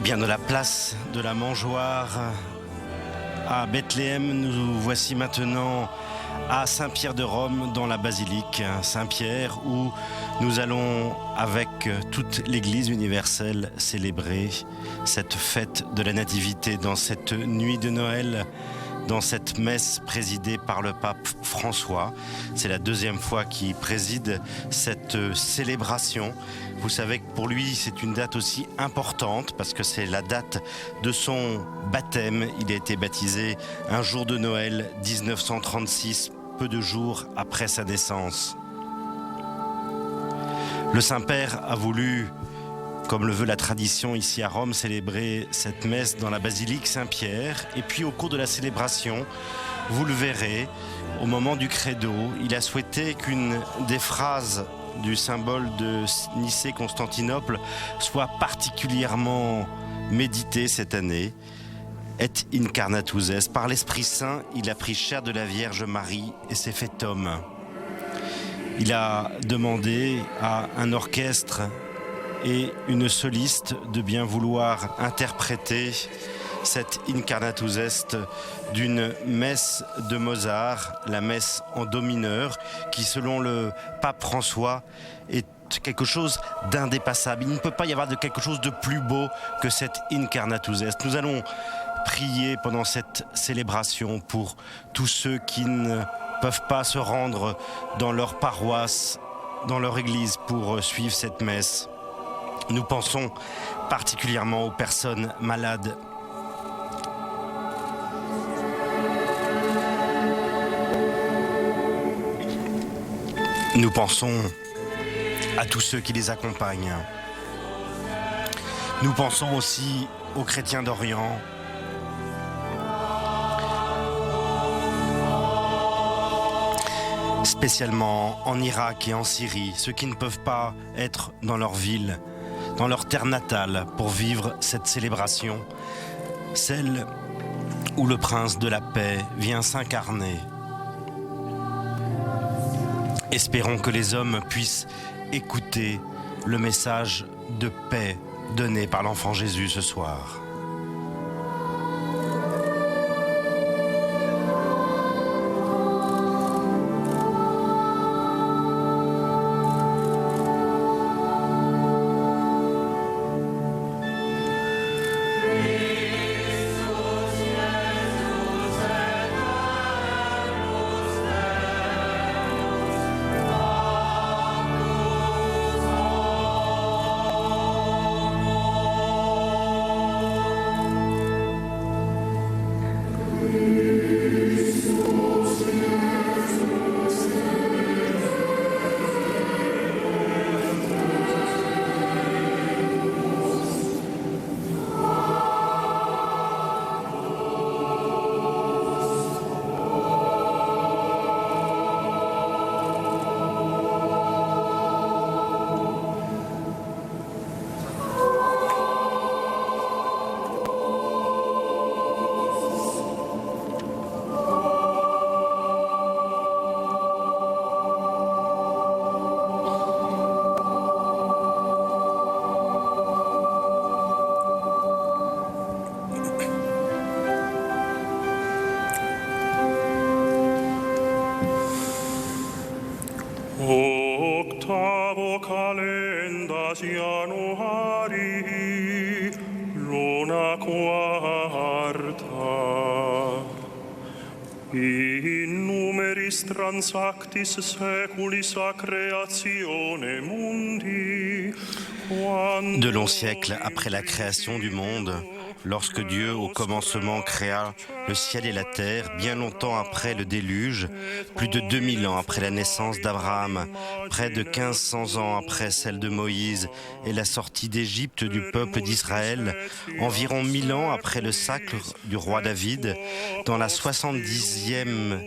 bien, de la place de la Mangeoire à Bethléem, nous voici maintenant à Saint-Pierre de Rome, dans la basilique Saint-Pierre, où nous allons, avec toute l'Église universelle, célébrer cette fête de la Nativité dans cette nuit de Noël, dans cette messe présidée par le pape François. C'est la deuxième fois qu'il préside cette célébration. Vous savez que pour lui, c'est une date aussi importante parce que c'est la date de son baptême. Il a été baptisé un jour de Noël 1936, peu de jours après sa naissance. Le Saint-Père a voulu, comme le veut la tradition ici à Rome, célébrer cette messe dans la basilique Saint-Pierre. Et puis au cours de la célébration, vous le verrez, au moment du credo, il a souhaité qu'une des phrases du symbole de Nicée-Constantinople soit particulièrement méditée cette année. Et incarnatus est. Par l'Esprit Saint, il a pris chair de la Vierge Marie et s'est fait homme. Il a demandé à un orchestre et une soliste de bien vouloir interpréter cette Incarnatus Est d'une messe de Mozart, la messe en do mineur, qui selon le pape François est quelque chose d'indépassable. Il ne peut pas y avoir de quelque chose de plus beau que cette Incarnatus Est. Nous allons prier pendant cette célébration pour tous ceux qui ne peuvent pas se rendre dans leur paroisse, dans leur église pour suivre cette messe. Nous pensons particulièrement aux personnes malades. Nous pensons à tous ceux qui les accompagnent. Nous pensons aussi aux chrétiens d'Orient. Spécialement en Irak et en Syrie, ceux qui ne peuvent pas être dans leur ville, dans leur terre natale pour vivre cette célébration, celle où le prince de la paix vient s'incarner. Espérons que les hommes puissent écouter le message de paix donné par l'enfant Jésus ce soir. Octavo calendas Januari, luna quarta. In numeris transactis seculis a creatione mundi. De longs siècles après la création du monde, lorsque Dieu au commencement créa le ciel et la terre, bien longtemps après le déluge, plus de 2000 ans après la naissance d'Abraham, près de 1500 ans après celle de Moïse et la sortie d'Égypte du peuple d'Israël, environ 1000 ans après le sacre du roi David, dans la 70e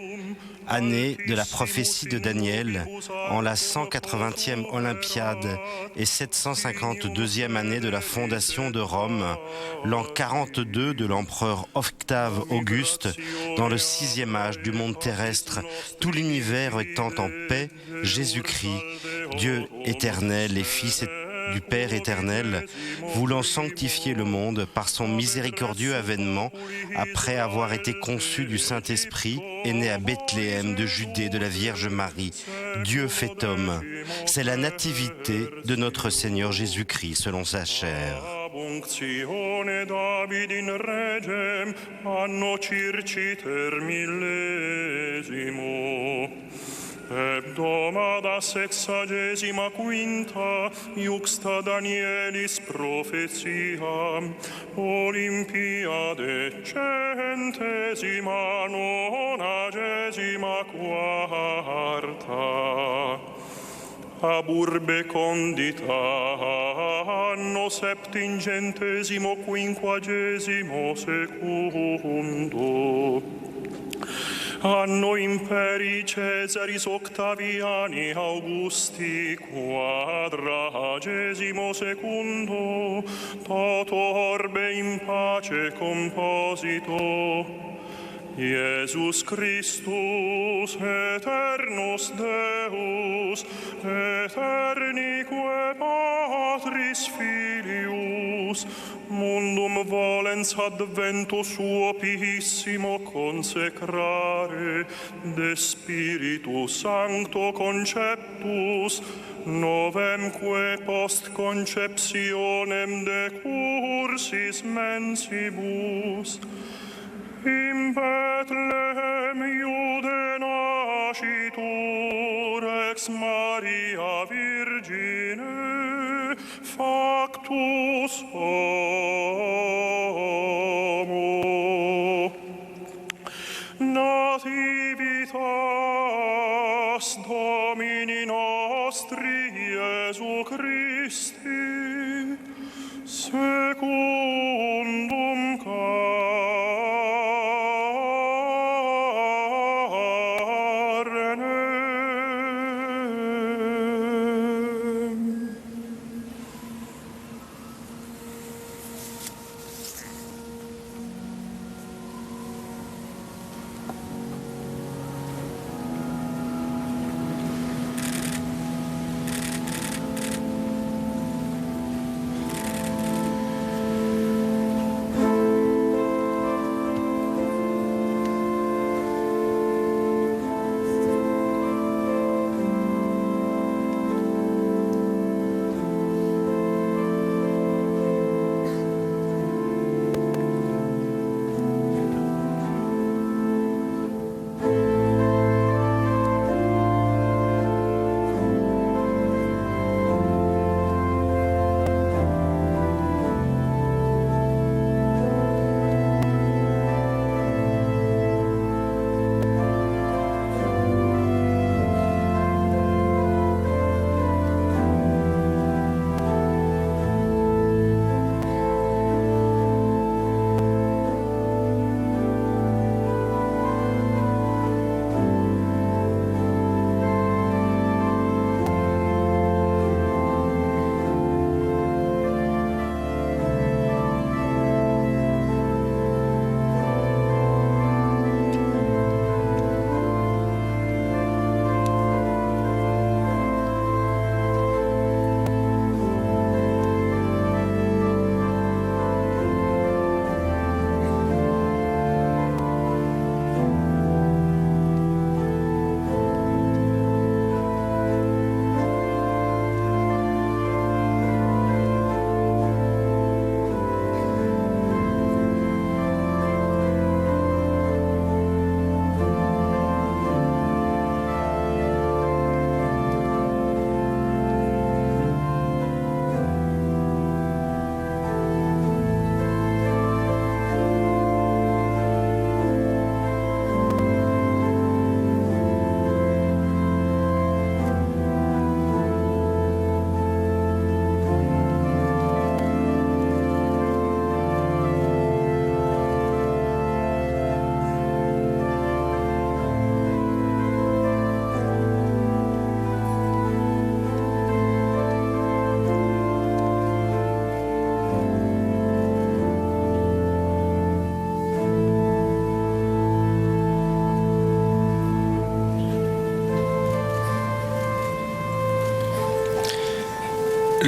année de la prophétie de Daniel, en la 180e Olympiade et 752e année de la fondation de Rome, l'an 42 de l'empereur Octave Auguste, dans le 6e âge du monde terrestre, tout l'univers étant en paix, Jésus-Christ, Dieu éternel et Fils du Père éternel, voulant sanctifier le monde par son miséricordieux avènement, après avoir été conçu du Saint-Esprit, est né à Bethléem de Judée de la Vierge Marie. Dieu fait homme. C'est la nativité de notre Seigneur Jésus-Christ selon sa chair. Unctione David in regem anno circiter millesimo hebdomada sexagesima quinta iuxta Danielis profetia Olympiade centesima nonagesima quarta ab urbe condita anno septingesimo quinquagesimo secundo anno imperii Caesaris Octaviani Augusti quadragesimo secundo toto orbe in pace composito Iesus Christus, eternus Deus, eternique Patris Filius, mundum volens advento suo pihissimo consecrare, de Spiritu Sancto conceptus, novemque post conceptionem decursis mensibus, in Bethlehem Iude nascitur ex Maria Virgine factus homo nativitas Domini nostri Iesu Christi secundum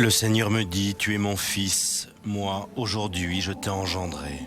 Le Seigneur me dit, tu es mon fils, moi, aujourd'hui, je t'ai engendré.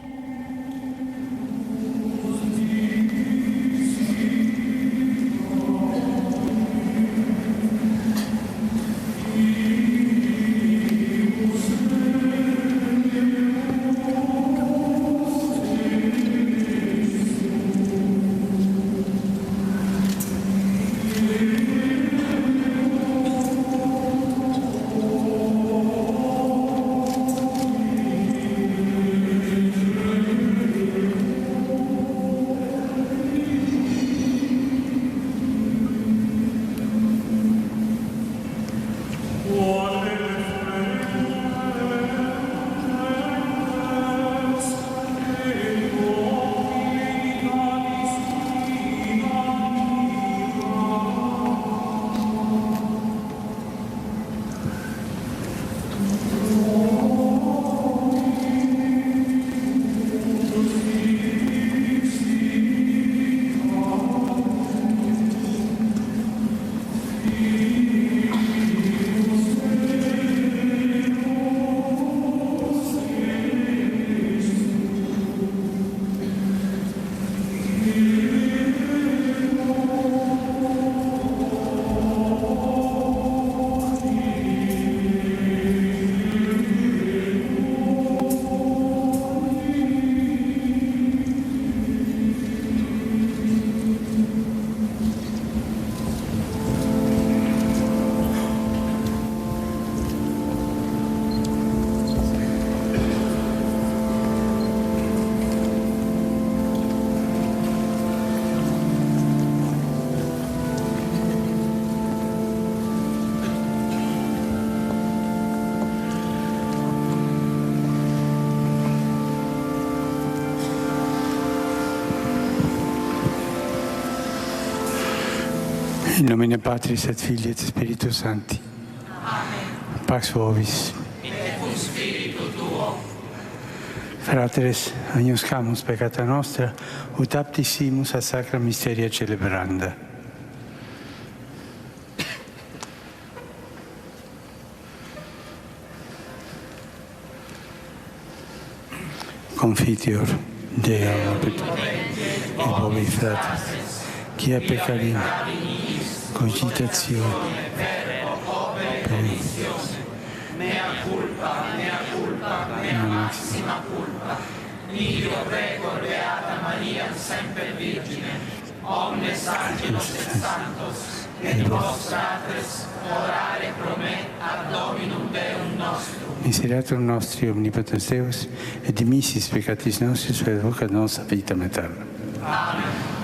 In nomine Patris et Filii et Spiritus Sancti. Amen. Pax vobis. Et cum spiritu tuo. Fratres, agnoscamus peccata nostra, ut aptissimus a sacra mysteria celebranda. Confiteor Deo vobit et vobi fratres, quia peccavi cogitazione, mea culpa, mea maxima culpa. Io prego Beata Maria, sempre Virgine, omnes angelos et santos, et vos fratres, orare pro me ad Dominum Deum nostrum. Miseratum nostri omnipotens Deus, et dimissis peccatis nostris, et vocat nos a vitam aeterna. Amen.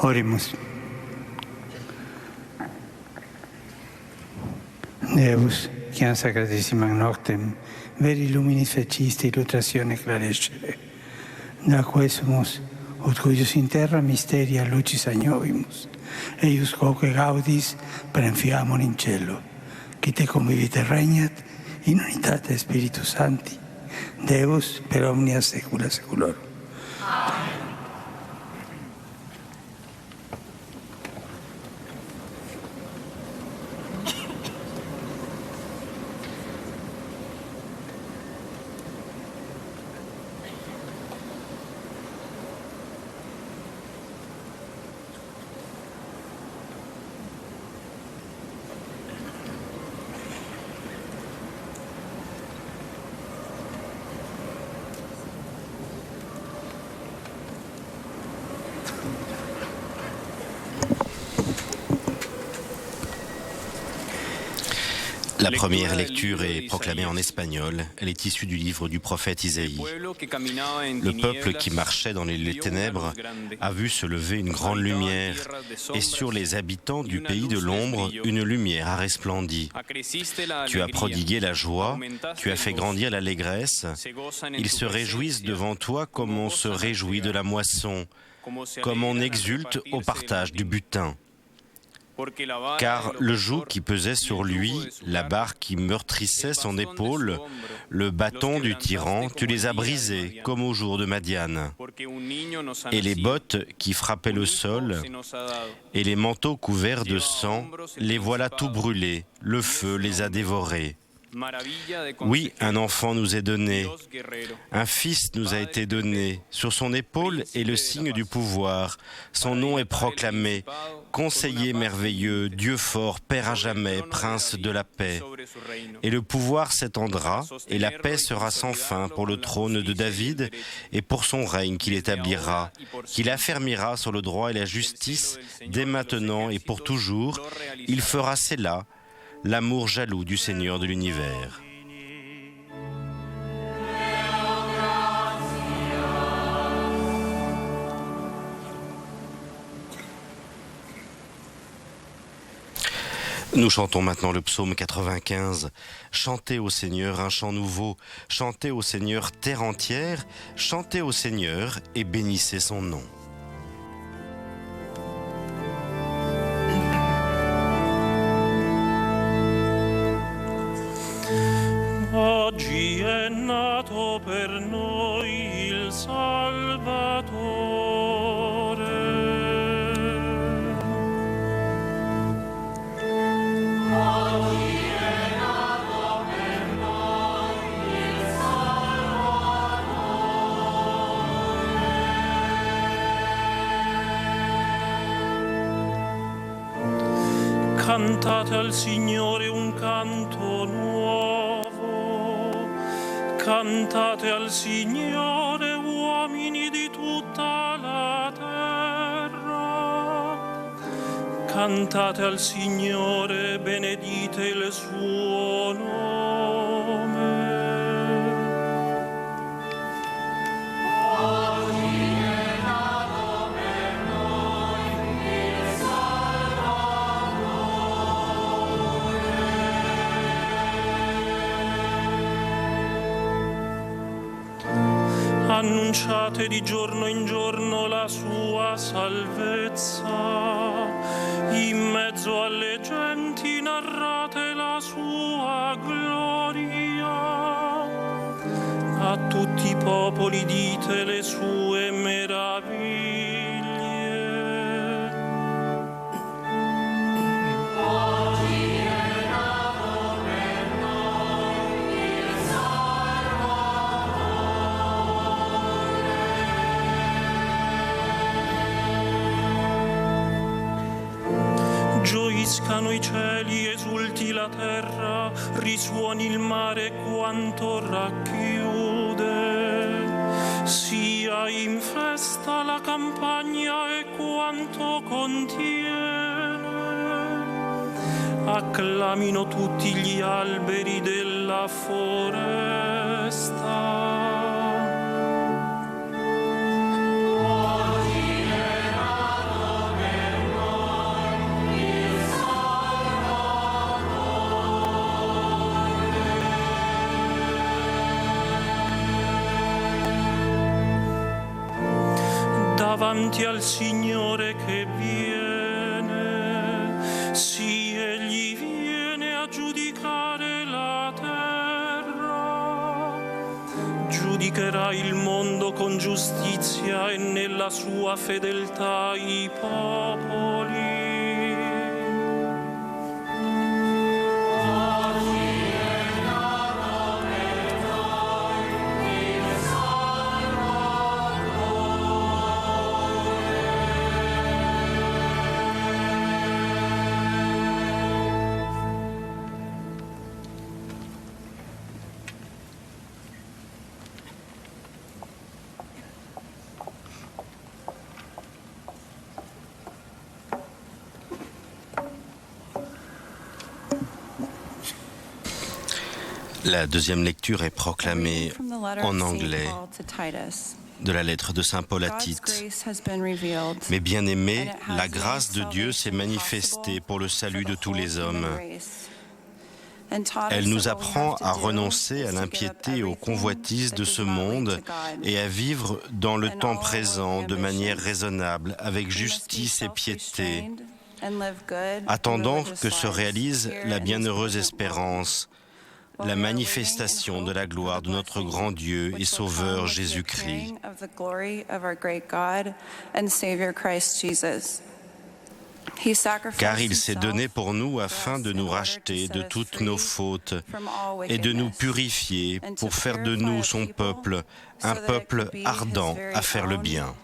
Oremus. Deus, quia sacratissimam noctem, veri luminis fecisti illustratione clarescere, da quesumus, ut cuius in terra mysteria lucis agnovimus, eius quoque gaudis prenfiamur in cielo, qui te convivit et regnat in unitate Spiritus Sancti, Deus per omnia saecula saeculorum. La première lecture est proclamée en espagnol. Elle est issue du livre du prophète Isaïe. Le peuple qui marchait dans les ténèbres a vu se lever une grande lumière, et sur les habitants du pays de l'ombre, une lumière a resplendi. Tu as prodigué la joie, tu as fait grandir l'allégresse. Ils se réjouissent devant toi comme on se réjouit de la moisson, comme on exulte au partage du butin. Car le joug qui pesait sur lui, la barre qui meurtrissait son épaule, le bâton du tyran, tu les as brisés comme au jour de Madian. Et les bottes qui frappaient le sol, et les manteaux couverts de sang, les voilà tout brûlés, le feu les a dévorés. Oui, un enfant nous est donné, un fils nous a été donné, sur son épaule est le signe du pouvoir, son nom est proclamé, conseiller merveilleux, Dieu fort, Père à jamais, prince de la paix. Et le pouvoir s'étendra, et la paix sera sans fin pour le trône de David, et pour son règne qu'il établira, qu'il affermira sur le droit et la justice, dès maintenant et pour toujours, il fera cela, l'amour jaloux du Seigneur de l'univers. Nous chantons maintenant le psaume 95. Chantez au Seigneur un chant nouveau, chantez au Seigneur terre entière, chantez au Seigneur et bénissez son nom. Oggi è nato per noi il Salvatore. Oggi è nato per noi il Salvatore. Cantate al Signore un canto nuovo. Cantate al Signore, uomini di tutta la terra. Cantate al Signore, benedite il suo nome. Oggi è nato per noi il Annunciate di giorno in giorno la sua salvezza, in mezzo alle genti narrate la sua gloria, a tutti i popoli dite le sue meraviglie. Gioiscano i cieli, esulti la terra, risuoni il mare quanto racchiude. Sia in festa la campagna e quanto contiene. Acclamino tutti gli alberi della foresta. Oggi è nato davanti al Signore che viene. Sì, egli viene a giudicare la terra. Giudicherà il mondo con giustizia e nella sua fedeltà i popoli. La deuxième lecture est proclamée en anglais de la lettre de Saint Paul à Tite. Mes bien-aimés, la grâce de Dieu s'est manifestée pour le salut de tous les hommes. Elle nous apprend à renoncer à l'impiété et aux convoitises de ce monde et à vivre dans le temps présent de manière raisonnable, avec justice et piété, attendant que se réalise la bienheureuse espérance, la manifestation de la gloire de notre grand Dieu et Sauveur Jésus-Christ. Car il s'est donné pour nous afin de nous racheter de toutes nos fautes et de nous purifier pour faire de nous son peuple, un peuple ardent à faire le bien.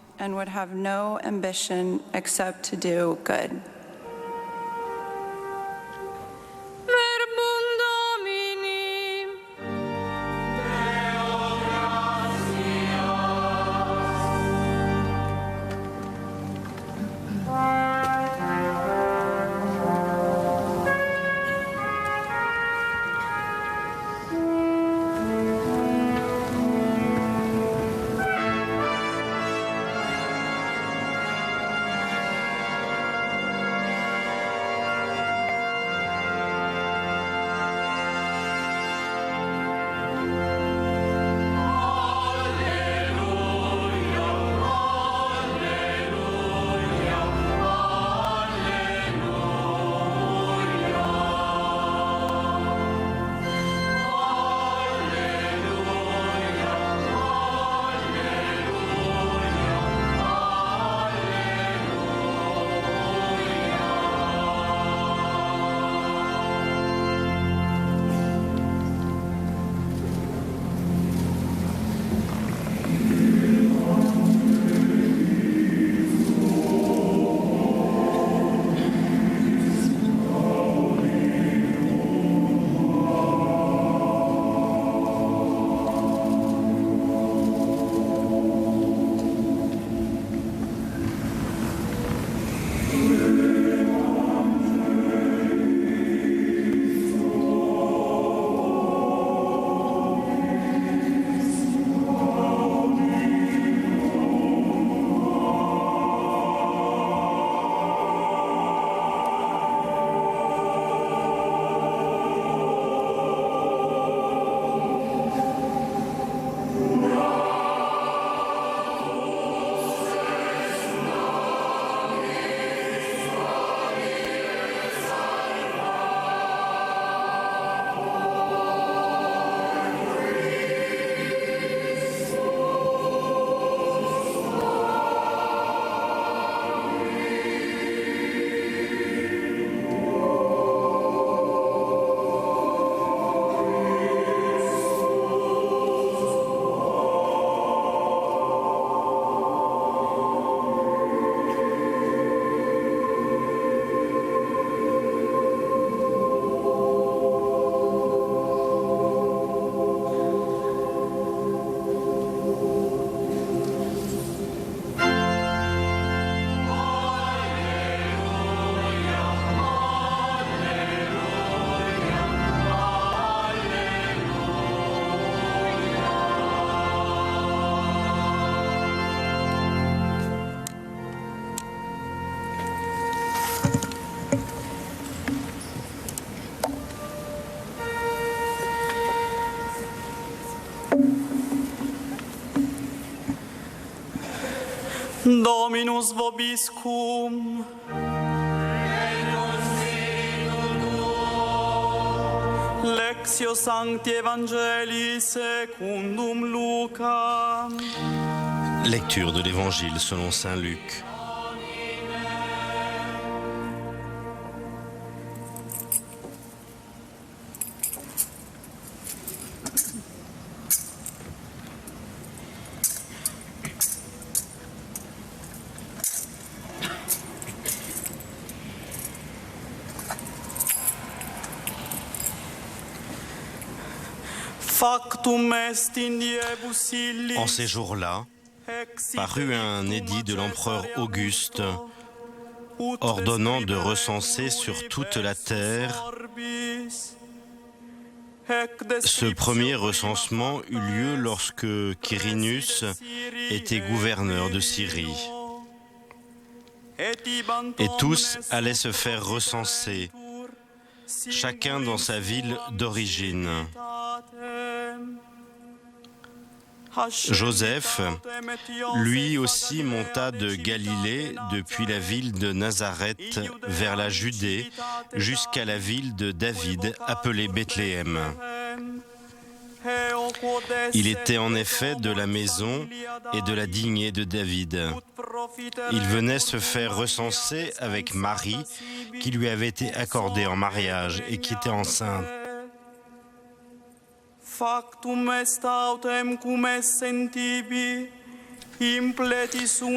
Dominus vobiscum. Lectio Sancti Evangelii secundum Lucam. Lecture de l'Évangile selon saint Luc. En ces jours-là, parut un édit de l'empereur Auguste ordonnant de recenser sur toute la terre. Ce premier recensement eut lieu lorsque Quirinus était gouverneur de Syrie. Et tous allaient se faire recenser, chacun dans sa ville d'origine. Joseph, lui aussi, monta de Galilée depuis la ville de Nazareth vers la Judée jusqu'à la ville de David appelée Bethléem. Il était en effet de la maison et de la lignée de David. Il venait se faire recenser avec Marie, qui lui avait été accordée en mariage et qui était enceinte.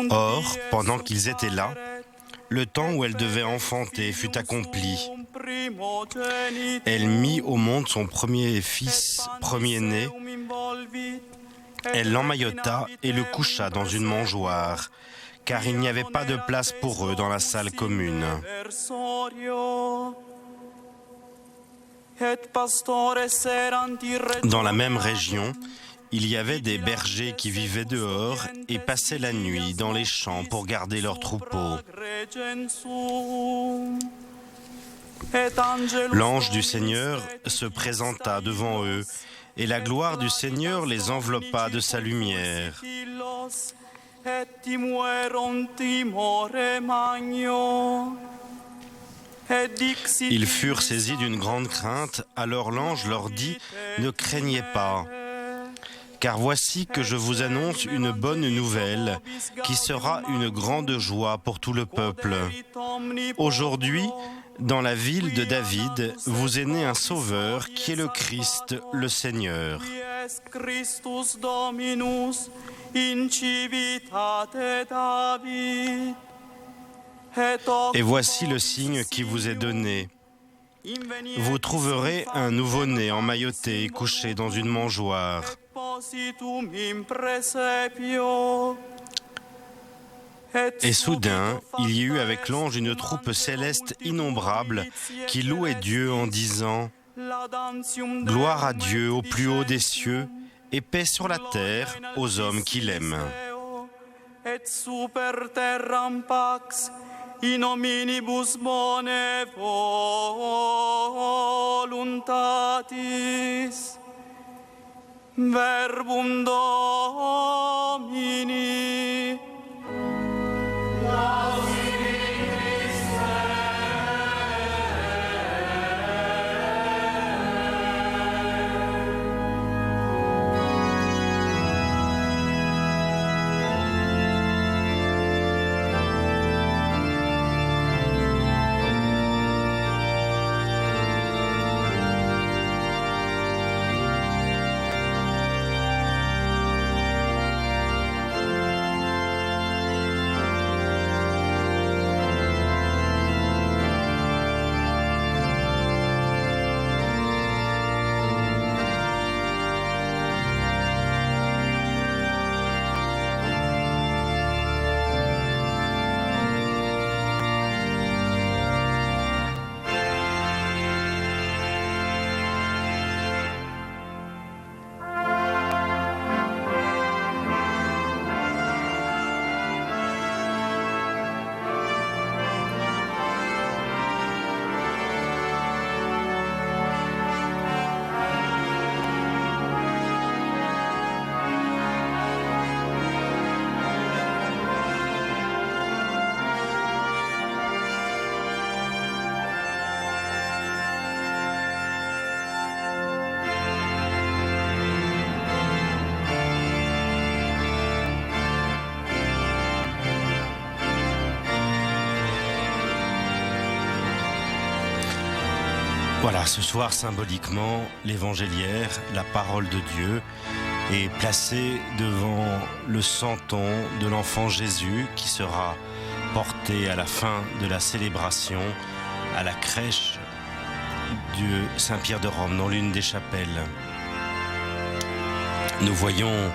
Or, pendant qu'ils étaient là, le temps où elle devait enfanter fut accompli. Elle mit au monde son premier fils, premier-né. Elle l'emmaillota et le coucha dans une mangeoire, car il n'y avait pas de place pour eux dans la salle commune. Dans la même région, il y avait des bergers qui vivaient dehors et passaient la nuit dans les champs pour garder leurs troupeaux. L'ange du Seigneur se présenta devant eux, et la gloire du Seigneur les enveloppa de sa lumière. Ils furent saisis d'une grande crainte, alors l'ange leur dit « Ne craignez pas, car voici que je vous annonce une bonne nouvelle qui sera une grande joie pour tout le peuple. Aujourd'hui, dans la ville de David, vous est né un sauveur qui est le Christ, le Seigneur. Et voici le signe qui vous est donné. Vous trouverez un nouveau-né emmailloté et couché dans une mangeoire. Et soudain, il y eut avec l'ange une troupe céleste innombrable qui louait Dieu en disant « Gloire à Dieu au plus haut des cieux et paix sur la terre aux hommes qui l'aiment. » In hominibus bone voluntatis, verbum Domini. Voilà, ce soir, symboliquement, l'évangéliaire, la parole de Dieu, est placée devant le santon de l'enfant Jésus qui sera porté à la fin de la célébration à la crèche de Saint-Pierre de Rome, dans l'une des chapelles. Nous voyons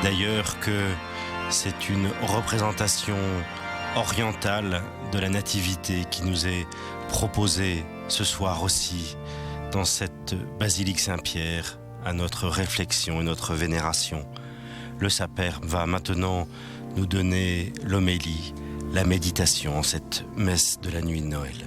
d'ailleurs que c'est une représentation orientale de la nativité qui nous est proposée ce soir aussi dans cette basilique Saint-Pierre à notre réflexion et notre vénération. Le Saint-Père va maintenant nous donner l'homélie, la méditation en cette messe de la nuit de Noël.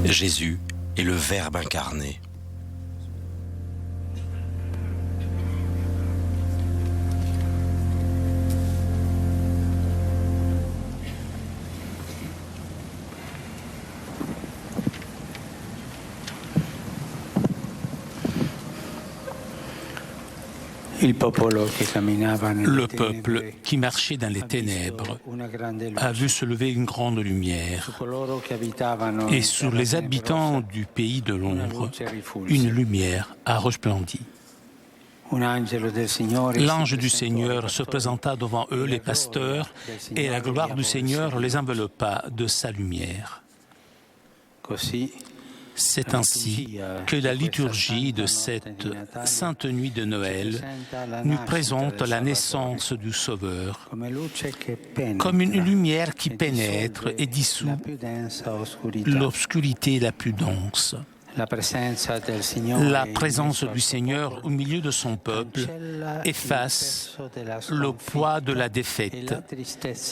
Jésus est le Verbe incarné. Le peuple qui marchait dans les ténèbres a vu se lever une grande lumière, et sur les habitants du pays de l'ombre, une lumière a resplendi. L'ange du Seigneur se présenta devant eux, les pasteurs, et la gloire du Seigneur les enveloppa de sa lumière. C'est ainsi que la liturgie de cette sainte nuit de Noël nous présente la naissance du Sauveur comme une lumière qui pénètre et dissout l'obscurité la plus dense. La présence du Seigneur au milieu de son peuple efface le poids de la défaite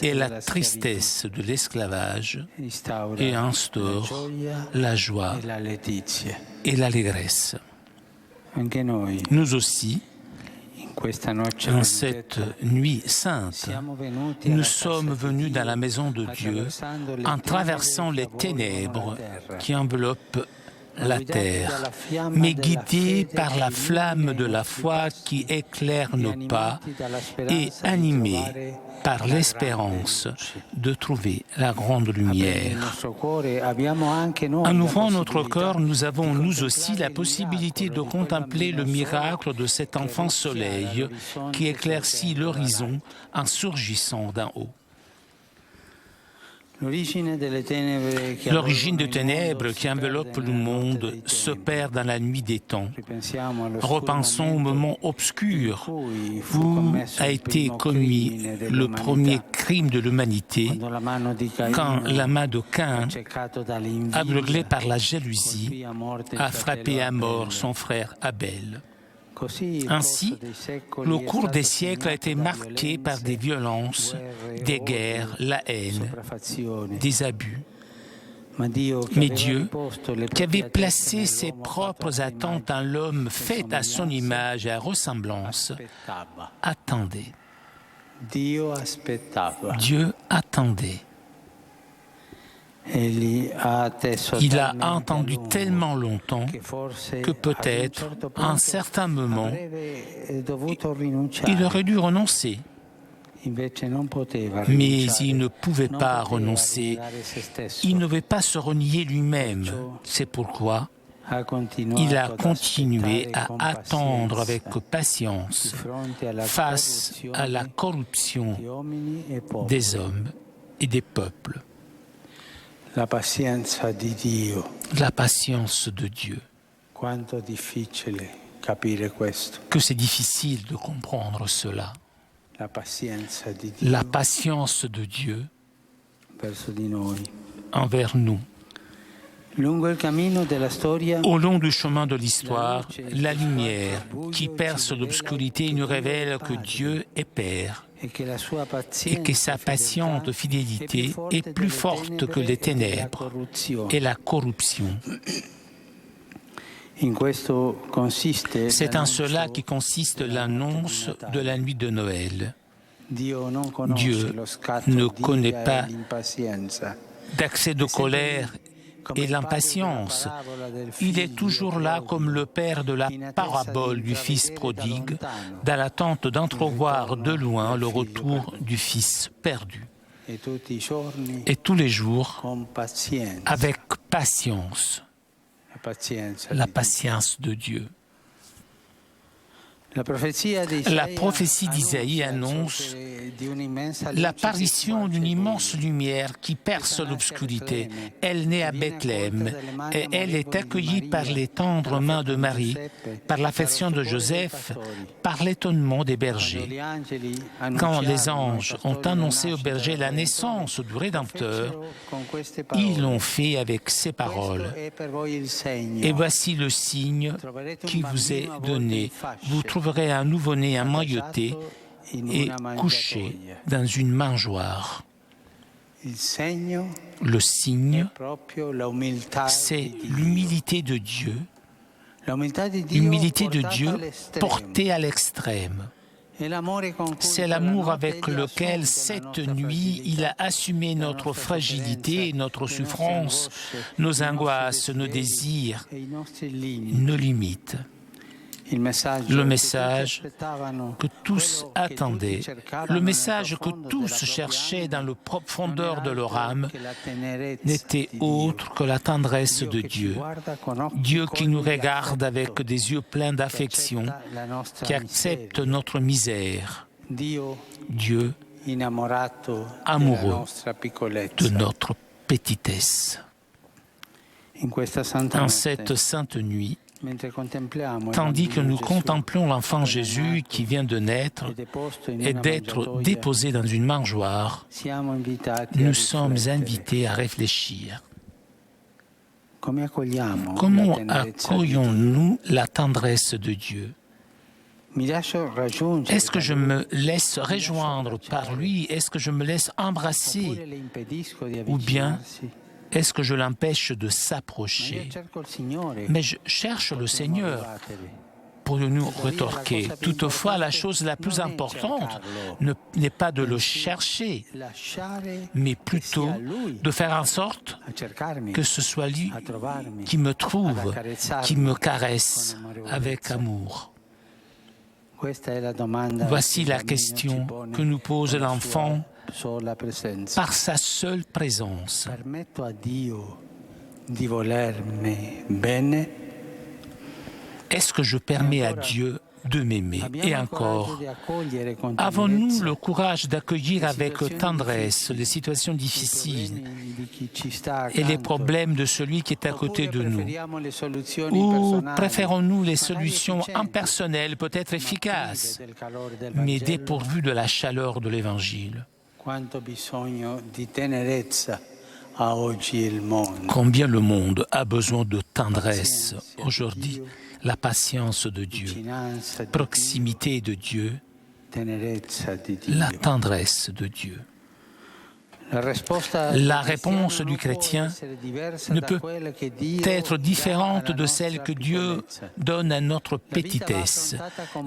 et la tristesse de l'esclavage et instaure la joie et l'allégresse. Nous aussi, en cette nuit sainte, nous sommes venus dans la maison de Dieu en traversant les ténèbres qui enveloppent la terre, mais guidés par la flamme de la foi qui éclaire nos pas et animés par l'espérance de trouver la grande lumière. En ouvrant notre cœur, nous avons nous aussi la possibilité de contempler le miracle de cet enfant soleil qui éclaircit l'horizon en surgissant d'en haut. L'origine des ténèbres qui enveloppent le monde se perd dans la nuit des temps. Repensons au moment obscur où a été commis le premier crime de l'humanité, quand la main de Caïn, aveuglé par la jalousie, a frappé à mort son frère Abel. Ainsi, le cours des siècles a été marqué par des violences, des guerres, la haine, des abus. Mais Dieu, qui avait placé ses propres attentes en l'homme fait à son image et à ressemblance, attendait. Dieu attendait. Il a attendu tellement longtemps que peut-être, à un certain moment, il aurait dû renoncer. Mais il ne pouvait pas renoncer. Il ne pouvait pas se renier lui-même. C'est pourquoi il a continué à attendre avec patience face à la corruption des hommes et des peuples. La patience de Dieu. Que c'est difficile de comprendre cela. La patience de Dieu envers nous. Au long du chemin de l'histoire, la lumière qui perce l'obscurité nous révèle que Dieu est Père et que sa patiente fidélité est plus forte que les ténèbres et la corruption. C'est en cela qui consiste l'annonce de la nuit de Noël. Dieu ne connaît pas d'accès de colère et l'impatience. Il est toujours là comme le père de la parabole du fils prodigue, dans l'attente d'entrevoir de loin le retour du fils perdu. Et tous les jours, avec patience, la patience de Dieu. La prophétie d'Isaïe annonce l'apparition d'une immense lumière qui perce l'obscurité. Elle naît à Bethléem et elle est accueillie par les tendres mains de Marie, par l'affection de Joseph, par l'étonnement des bergers. Quand les anges ont annoncé aux bergers la naissance du Rédempteur, ils l'ont fait avec ces paroles. Et voici le signe qui vous est donné. Vous trouverez un nouveau-né emmailloté et couché dans une mangeoire. Le signe, c'est l'humilité de Dieu, portée à l'extrême. C'est l'amour avec lequel cette nuit il a assumé notre fragilité, notre souffrance, nos angoisses, nos désirs, nos limites. Le message que tous attendaient, le message que tous cherchaient dans le profondeur de leur âme, n'était autre que la tendresse de Dieu. Dieu qui nous regarde avec des yeux pleins d'affection, qui accepte notre misère. Dieu amoureux de notre petitesse. En cette sainte nuit, tandis que nous contemplons l'enfant Jésus qui vient de naître et d'être déposé dans une mangeoire, nous sommes invités à réfléchir. Comment accueillons-nous la tendresse de Dieu? Est-ce que je me laisse rejoindre par lui? Est-ce que je me laisse embrasser? Ou bien est-ce que je l'empêche de s'approcher? Mais je cherche le Seigneur, pourrions-nous rétorquer. Toutefois, la chose la plus importante n'est pas de le chercher, mais plutôt de faire en sorte que ce soit lui qui me trouve, qui me caresse avec amour. Voici la question que nous pose l'enfant par sa seule présence. Est-ce que je permets à Dieu de m'aimer? Et encore, avons-nous le courage d'accueillir avec tendresse les situations difficiles et les problèmes de celui qui est à côté de nous? Ou préférons-nous les solutions impersonnelles, peut-être efficaces, mais dépourvues de la chaleur de l'Évangile? Combien le monde a besoin de tendresse aujourd'hui, la patience de Dieu, proximité de Dieu, la tendresse de Dieu. La réponse du chrétien ne peut être différente de celle que Dieu donne à notre petitesse.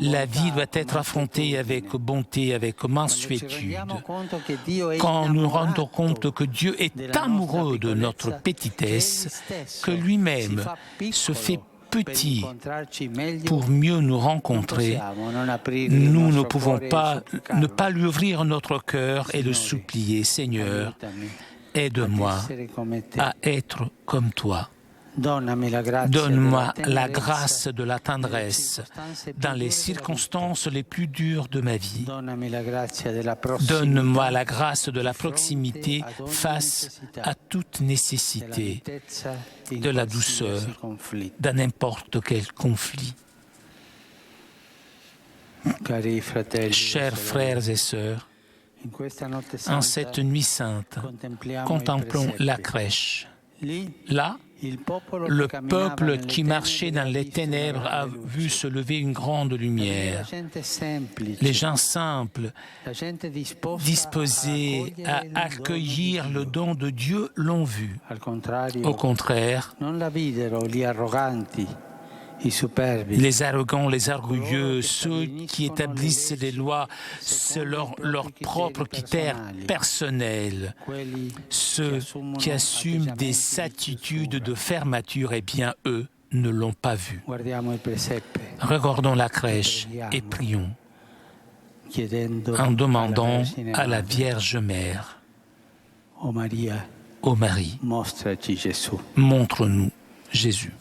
La vie doit être affrontée avec bonté, avec mansuétude. Quand nous nous rendons compte que Dieu est amoureux de notre petitesse, que lui-même se fait petit pour mieux nous rencontrer, nous ne pouvons pas ne pas lui ouvrir notre cœur et le supplier. Seigneur, aide-moi à être comme toi. Donne-moi la grâce de la tendresse dans les circonstances les plus dures de ma vie. Donne-moi la grâce de la proximité face à toute nécessité, de la douceur dans n'importe quel conflit. Chers frères et sœurs, en cette nuit sainte, contemplons la crèche. Là, le peuple qui marchait dans les ténèbres a vu se lever une grande lumière. Les gens simples, disposés à accueillir le don de Dieu, l'ont vu. Au contraire, les arrogants, les orgueilleux, ceux qui établissent les lois selon leurs propres critères personnels, ceux qui assument des attitudes de fermeture, eh bien eux ne l'ont pas vu. Regardons la crèche et prions en demandant à la Vierge Mère: Ô Marie, montre-nous Jésus.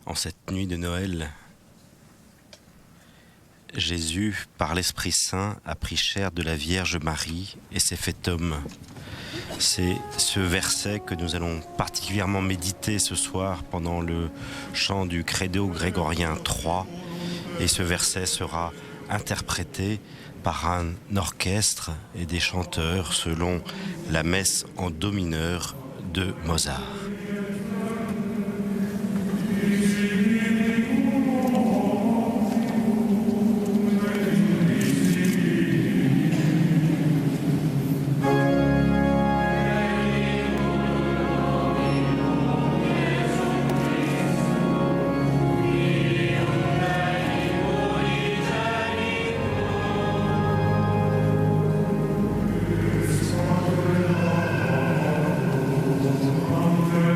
En cette nuit de Noël, Jésus, par l'Esprit Saint, a pris chair de la Vierge Marie et s'est fait homme. C'est ce verset que nous allons particulièrement méditer ce soir pendant le chant du Credo grégorien 3. Et ce verset sera interprété par un orchestre et des chanteurs selon la messe en do mineur de Mozart. Amen.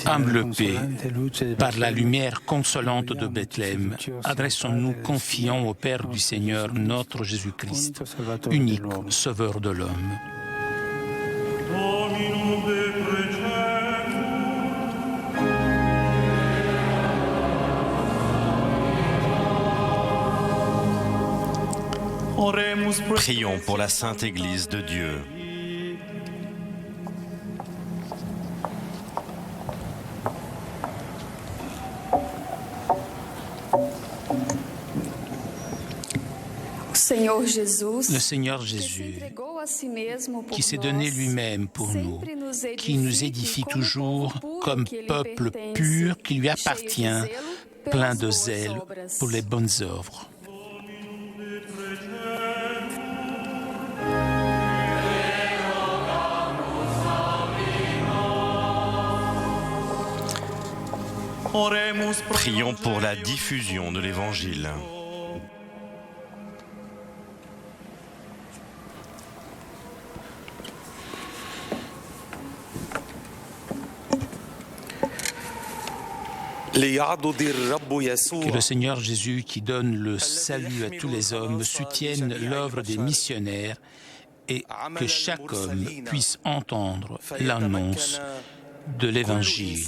Enveloppés par la lumière consolante de Bethléem, adressons-nous confiants au Père du Seigneur, notre Jésus-Christ, unique Sauveur de l'homme. Prions pour la Sainte Église de Dieu. Le Seigneur Jésus, qui s'est donné lui-même pour nous, qui nous édifie toujours comme peuple pur qui lui appartient, plein de zèle pour les bonnes œuvres. Prions pour la diffusion de l'Évangile. Que le Seigneur Jésus, qui donne le salut à tous les hommes, soutienne l'œuvre des missionnaires et que chaque homme puisse entendre l'annonce de l'Évangile.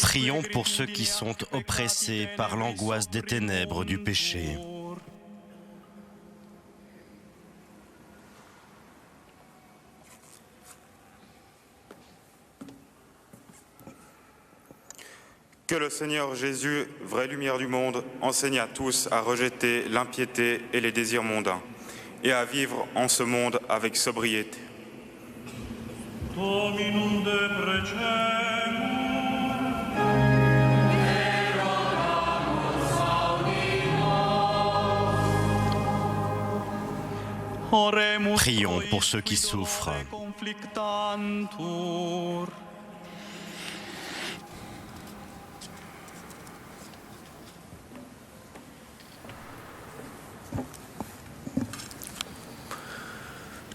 Prions pour ceux qui sont oppressés par l'angoisse des ténèbres du péché. Que le Seigneur Jésus, vraie lumière du monde, enseigne à tous à rejeter l'impiété et les désirs mondains et à vivre en ce monde avec sobriété. Dominum de Prions pour ceux qui souffrent.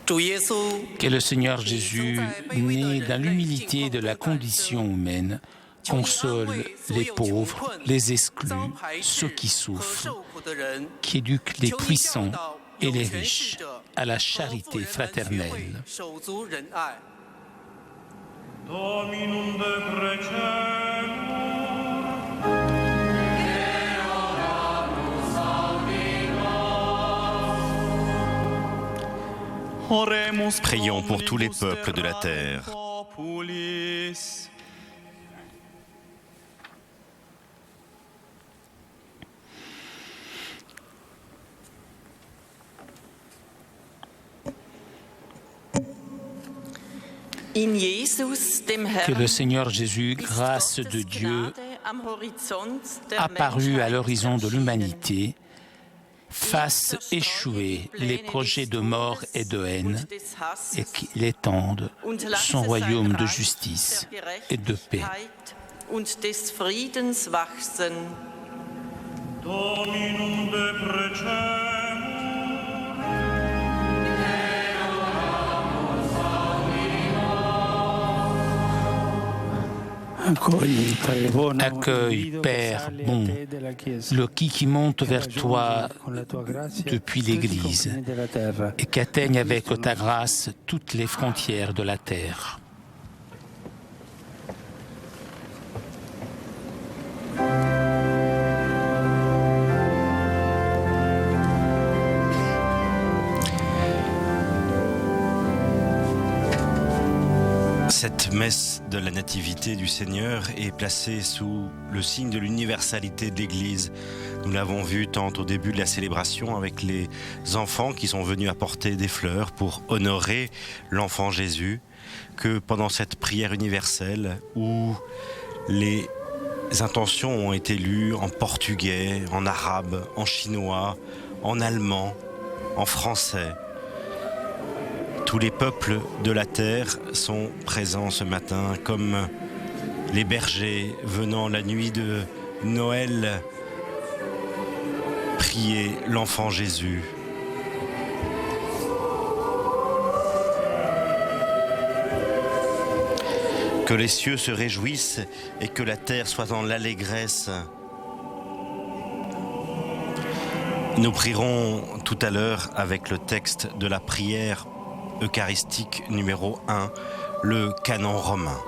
Que le Seigneur Jésus, né dans l'humilité de la condition humaine, console les pauvres, les exclus, ceux qui souffrent, qui éduque les puissants et les riches à la charité fraternelle. Dominum de Prions pour tous les peuples de la terre. Que le Seigneur Jésus, grâce de Dieu, apparu à l'horizon de l'humanité, fasse échouer les projets de mort et de haine et qu'il étende son royaume de justice et de paix. Dominum de Accueille, Père bon, le qui monte vers toi depuis l'Église et qu'atteigne avec ta grâce toutes les frontières de la terre. Cette messe de la Nativité du Seigneur est placée sous le signe de l'universalité de l'Église. Nous l'avons vu tant au début de la célébration avec les enfants qui sont venus apporter des fleurs pour honorer l'enfant Jésus, que pendant cette prière universelle où les intentions ont été lues en portugais, en arabe, en chinois, en allemand, en français. Tous les peuples de la terre sont présents ce matin, comme les bergers venant la nuit de Noël prier l'enfant Jésus. Que les cieux se réjouissent et que la terre soit dans l'allégresse. Nous prierons tout à l'heure avec le texte de la prière eucharistique numéro 1, le canon romain.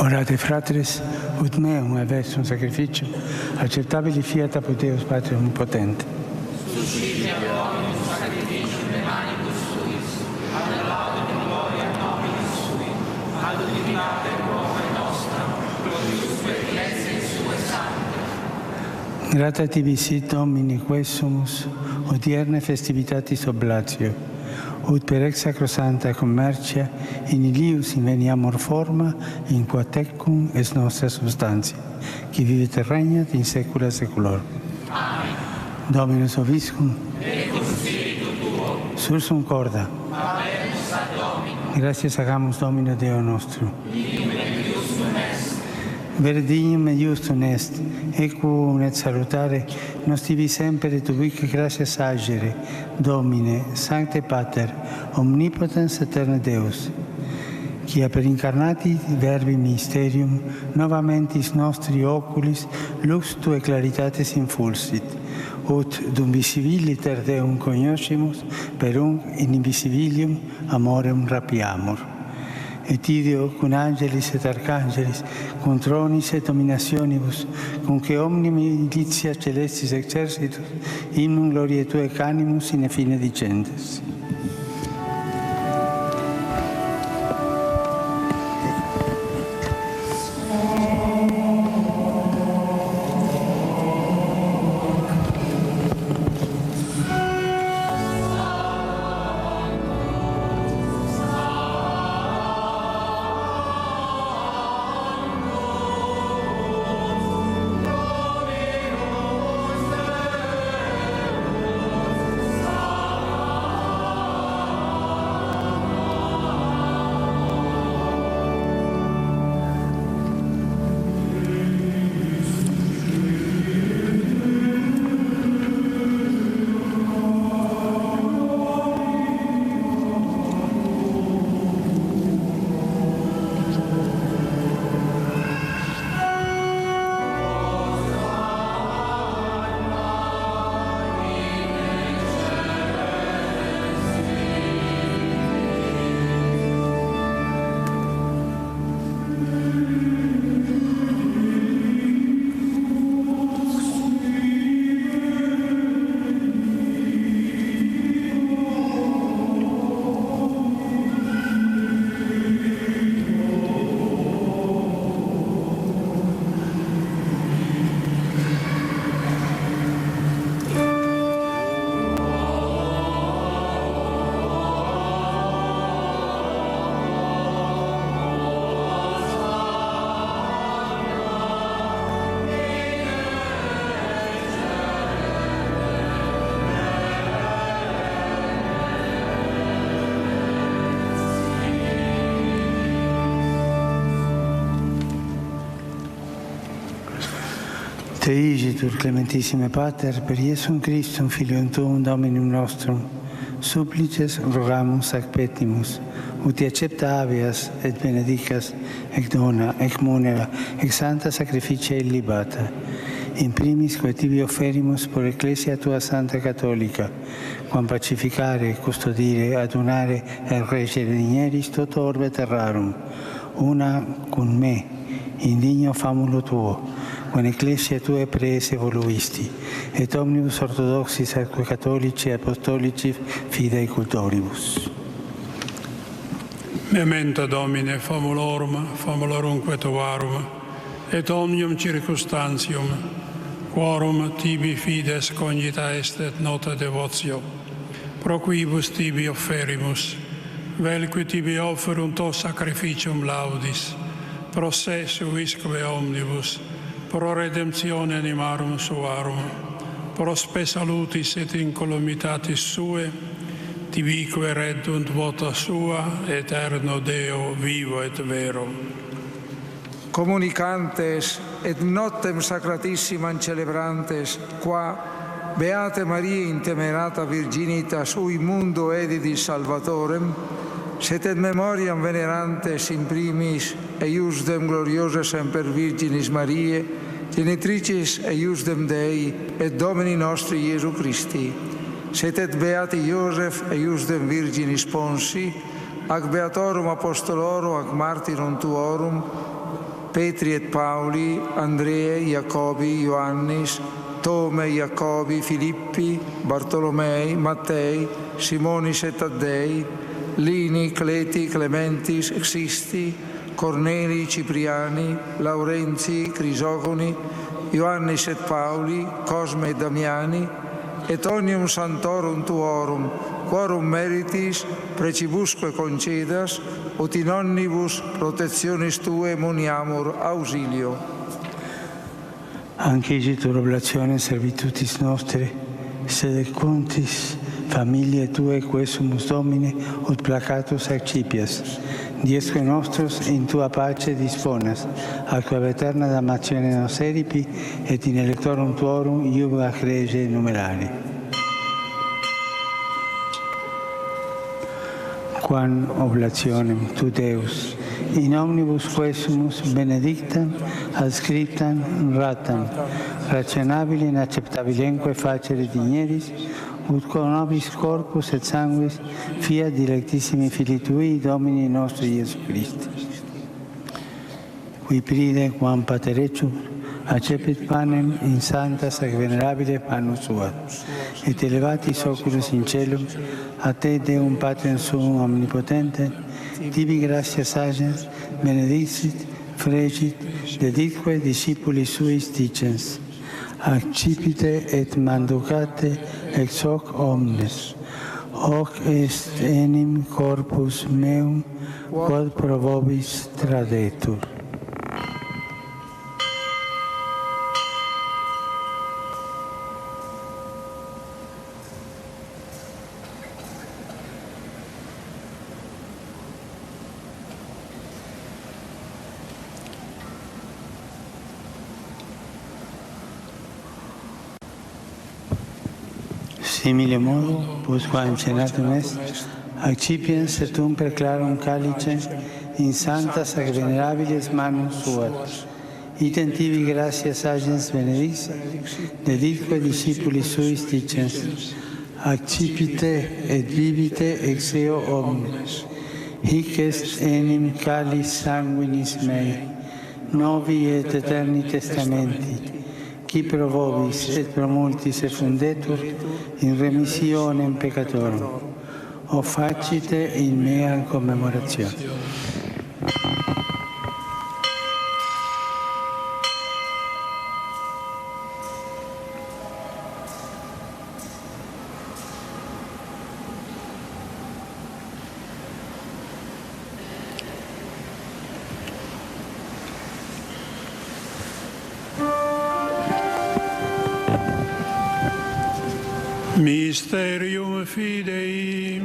Orate fratres, ut meum aversum sacrificium, acceptabili fiat apud Deus Pater omnipotente. Suscitia Dominus sacrificium de manibus suis, ad laudem et gloria nomine sui, ad dignitate Romae nostra, gloriosque ecclesiae sue sancte. Grata tibi sit Domini quesumus, odierne festivitatis oblatio, ut per ex sacrosanta commercia in ilius inveniamur forma in qua tecum est nostra substantia, qui vivet et regnat in saecula saeculorum. Amen. Dominus vobiscum, et cum spiritu tuo, Sursum corda. Gratias agamus Domino Deo nostro. Vere dignum et justum est, equum et salutare, nos tibi semper et ubique gratias agere, Domine, Sancte Pater, omnipotens aeterne Deus, quia per incarnati verbi ministerium novamentis nostri oculis lux Tue claritates infulsit, ut dum visibiliter Deum cognoscimus, per in invisibilium amorem rapiamur. Et ideo cum angelis et archangelis, cum tronis et dominationibus, cum que omni militia celestis exercitus, hymnum gloriae Tuae canimus in fine dicentes. Te igitur, clementissime Pater, per Iesum Christum, Filium Tuum, Dominum nostrum, supplices rogamus ac petimus, ut accepta habeas et benedicas, ec dona, ec munera, ec santa sacrificia illibata, in primis quae tibi offerimus por Ecclesia Tua Santa Catholica, quam pacificare, custodire, adunare et regere digneris toto orbe terrarum, una cum me, indigno famulo Tuo, quam Ecclesia Tuae praese voluisti, et omnibus orthodoxis atque catholici et apostolici fidei cultoribus. Memento Domine, famulorumque Tuarum, et omnium circumstantium, quorum tibi fides cognita est et nota devotio, pro quibus tibi offerimus, velque tibi offerunt o sacrificium laudis, pro se suisque omnibus, pro redemptione animarum suarum, pro spe salutis et incolumitatis sue, tibique reddunt vota sua, eterno Deo vivo et vero. Communicantes et notem sacratissimam celebrantes, qua Beate Maria intemerata virginitas ui mundo edidis Salvatorem, sed et memoriam venerantes in primis eiusdem gloriosa semper Virginis Mariae, genitricis eiusdem Dei et Domini nostri Iesu Christi, sed et beati Iosef eiusdem Virginis Sponsi, ac beatorum apostolorum ac martyrum tuorum, Petri et Pauli, Andrea, Iacobi, Ioannis, Tome, Iacobi, Filippi, Bartolomei, Mattei, Simonis et Taddei, Lini, Cleti, Clementis, Xisti, Corneli, Cipriani, Laurenzi, Crisogoni, Ioannis et Pauli, Cosme et Damiani, et omnium santorum tuorum, quorum meritis, precibusque concedas, ut in omnibus protectionis Tue moniamur ausilio. Anche igitur oblazione servitutis nostre, sed contis Familiae Tue, quesumus Domine, ut placatus accipias. Diesque nostros in Tua pace disponas, ac eterna damnatione nos eripi, et in electorum Tuorum iuga crege numerari. Quam oblationem Tu Deus, in omnibus quesumus benedictam, adscriptam, ratam, rationabile in acceptabilenque facere digneris, ut con nobis corpus et sanguis fiat dilectissimi Filii Tui, Domini nostri Iesu Christi. Qui pride, quam paterecum, accepit panem in santa sac venerabile panus suat, et elevatis oculos in celum, a Te, Deum Patrem Suum Omnipotente, tibi gratias agens, benedicit, fregit, deditque discipulis suis dicens, accipite et manducate ex hoc omnes. Hoc est enim corpus meum, quod pro vobis tradetur. Simile modo, quam cenatum est, accipiens et per clarum calice in santa sac venerabilis manus suat. Item tibi gratias agens benedicit, deditque discipulis suis dicens, accipite et vivite ex eo omnes. Hic est enim calis sanguinis mei, novi et eterni testamenti, qui pro vobis et pro multis effundetur in remissionem peccatorum. O facite in mea commemorazione. Mysterium Fidei.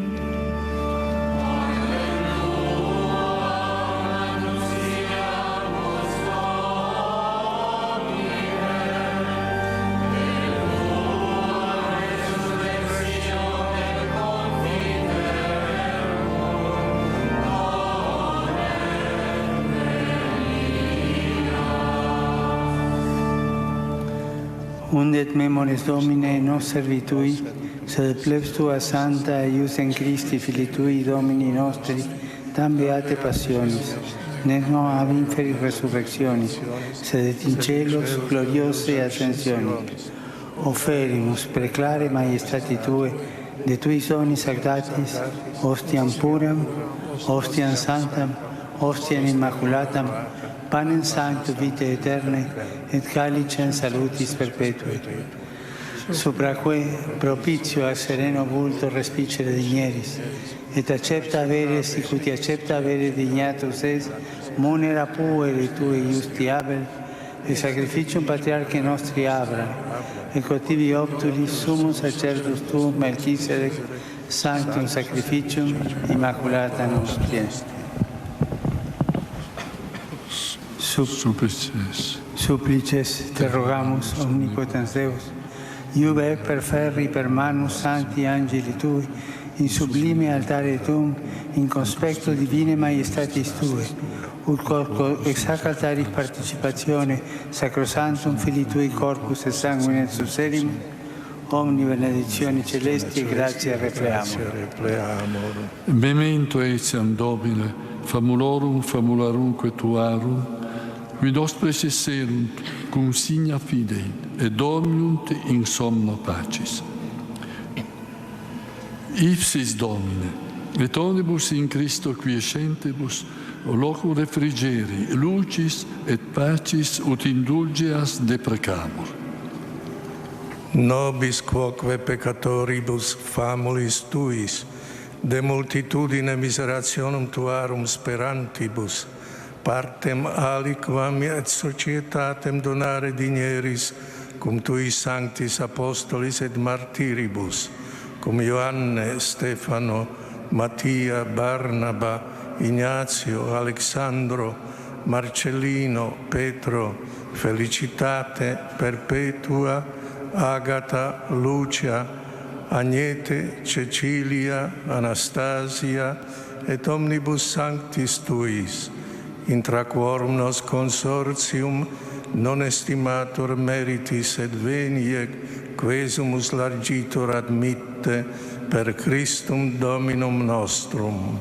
Undet memores Domine nos servitui, sed plebs Tua Santa eius in Christi Filii Tui, Domini nostri, tam beate passionis, nec non ab inferi resurrectionis, sed et in celos gloriose ascensionis. Offerimus preclare maiestati Tue, de Tui sonis sanctatis, ostiam puram, ostiam sanctam, ostiam immaculatam, panem sanctum vitae aeternae, et calicem salutis perpetui. Supraque propitio a sereno vulto respicere digneris, et accepta avere sicut accepta avere dignatus es, munera pueri Tui iusti Abel, et sacrificium patriarche nostri Abraham, et cotibi optulis sumus sacerdus Tuum Melchisedec, sanctum sacrificium immaculata nos est. Supplices, te rogamus, omnipotens Deus, iube per ferri per manus sancti angeli Tui, in sublime altare Tuum, in conspecto divine maiestatis Tue, ut ex hac altaris participatione sacrosanctum Filii Tui corpus et sanguine suserimus, omni benedictione celesti e gratia repleamur. Memento etiam Domine, famulorum famularumque Tuarum, quid hospes esserunt cum signa fidei, et dormiunt in somno pacis. Ipsis Domine, et omnibus in Christo quiescentibus, loco refrigeri, lucis et pacis ut indulgeas deprecamur. Nobis quoque peccatoribus famulis Tuis, de multitudine miserationum Tuarum sperantibus, partem aliquam et societatem donare digneris, cum Tui sanctis apostolis et martiribus, come Ioanne, Stefano, Mattia, Barnaba, Ignazio, Alessandro, Marcellino, Petro, Felicitate, Perpetua, Agata, Lucia, Agnete, Cecilia, Anastasia, et omnibus sanctis tuis, intra quorum nos consortium non estimator meritis et venie quesumus largitor admitte per Christum Dominum nostrum.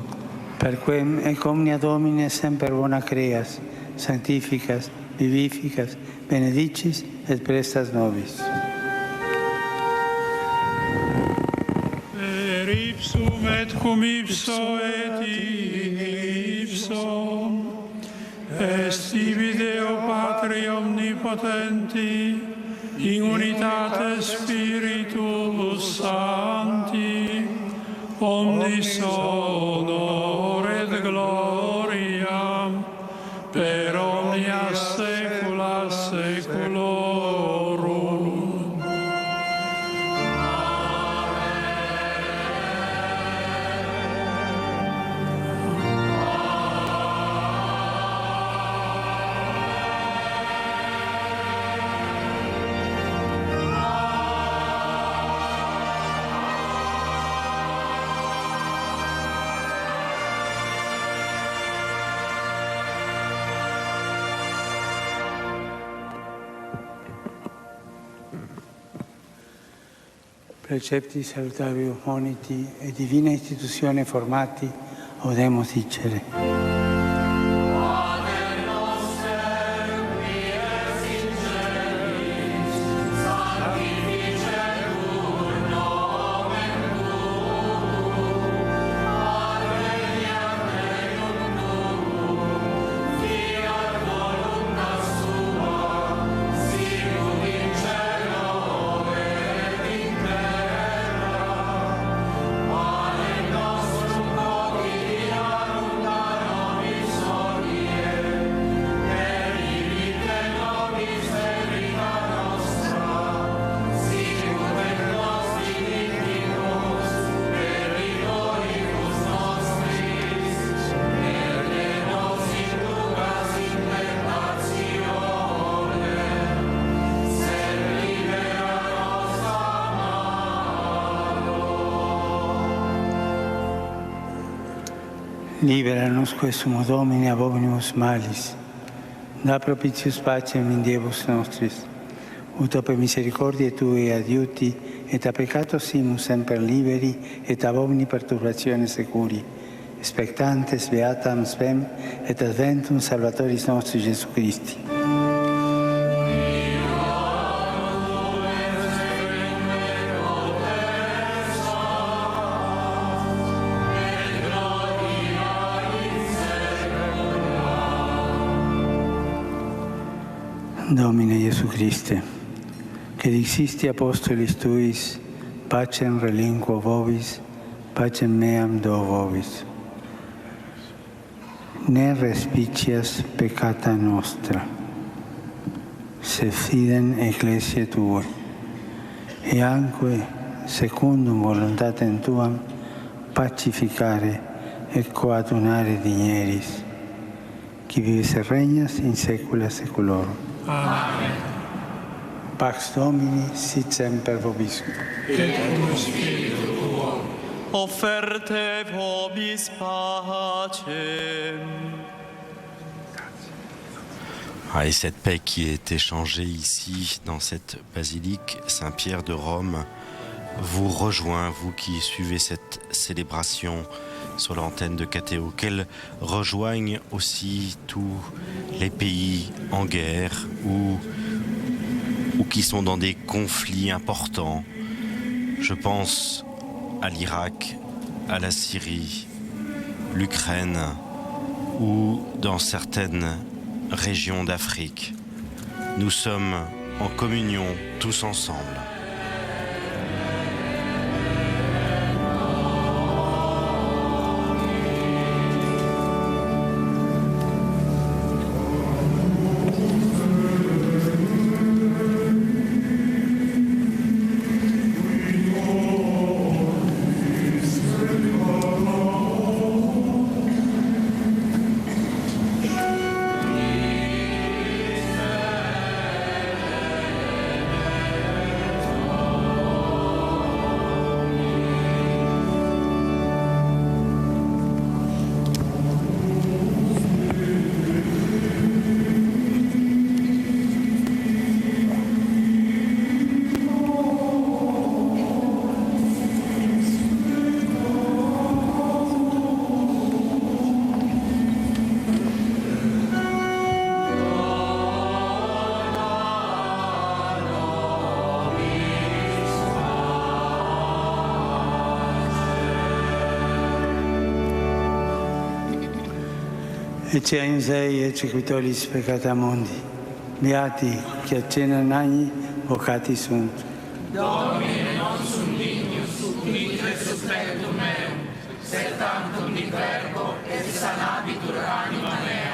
Per quem ec omnia Domine semper bona creas, sanctificas, vivificas, benedicis et prestas nobis. Per ipsum et cum ipso et in ipso est ibi Deo Patri omnipotenti in unitate Spiritus Sancti omnis honor et gloria per omnia saecula saeculorum. Precepti salutarius moniti e divina istituzione formati, audemus dicere. Libera nos quesum Domine ab omnibus malis, da propitius pacem in Diebus nostris, ut per misericordiae Tue adiuti, et a peccato simus semper liberi, et ab omni perturbatione securi, expectantes beatam spem, et adventum Salvatoris nostri Jesu Christi. Domine Iesu Christe, che dixisti apostolis Tuis, pacem relinquo vobis, pacem meam do vobis. Ne respicias peccata nostra, se fiden ecclesiae Tuae, e anque secundum voluntatem Tuam pacificare et coadunare digneris, qui vives et regnas in saecula saeculorum. Amen. Pax Domini sit semper vobiscum. Et cum spiritu tuo. Offerte vobis pacem. Et cette paix qui est échangée ici, dans cette basilique Saint-Pierre de Rome, vous rejoint, vous qui suivez cette célébration sur l'antenne de KTO, qu'elle rejoigne aussi tous les pays en guerre ou qui sont dans des conflits importants. Je pense à l'Irak, à la Syrie, l'Ukraine ou dans certaines régions d'Afrique. Nous sommes en communion tous ensemble. ecce Insei, ecce quitolis peccata mundi, beati che accenanagni vocati sunt. Domine non sum dignus, ubique suspectum meum, sed tantum di verbo et sanabitur anima mea.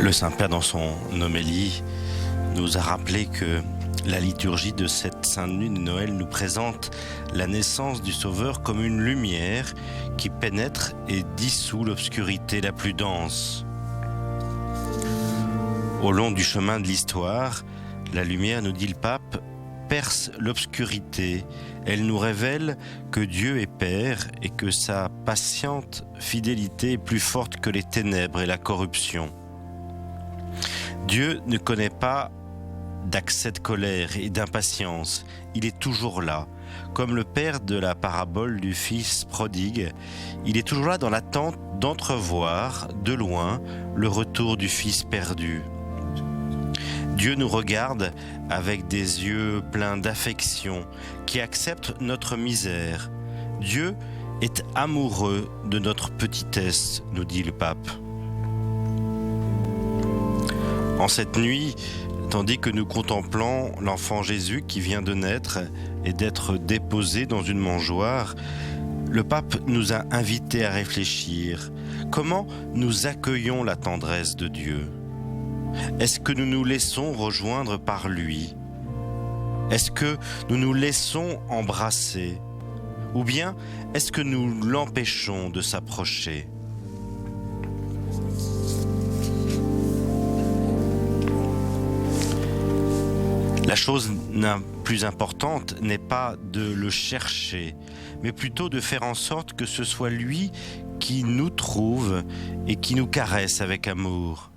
Le Saint-Père, dans son homélie, nous a rappelé que la liturgie de cette Sainte Nuit de Noël nous présente la naissance du Sauveur comme une lumière qui pénètre et dissout l'obscurité la plus dense. Au long du chemin de l'histoire, la lumière, nous dit le pape, perce l'obscurité. Elle nous révèle que Dieu est Père et que sa patiente fidélité est plus forte que les ténèbres et la corruption. Dieu ne connaît pas d'accès de colère et d'impatience. Il est toujours là. Comme le père de la parabole du fils prodigue, il est toujours là dans l'attente d'entrevoir de loin le retour du fils perdu. Dieu nous regarde avec des yeux pleins d'affection qui acceptent notre misère. Dieu est amoureux de notre petitesse, nous dit le pape. En cette nuit, tandis que nous contemplons l'enfant Jésus qui vient de naître et d'être déposé dans une mangeoire, le pape nous a invités à réfléchir. Comment nous accueillons la tendresse de Dieu ? Est-ce que nous nous laissons rejoindre par lui ? Est-ce que nous nous laissons embrasser ? Ou bien est-ce que nous l'empêchons de s'approcher ? La chose plus importante n'est pas de le chercher, mais plutôt de faire en sorte que ce soit lui qui nous trouve et qui nous caresse avec amour.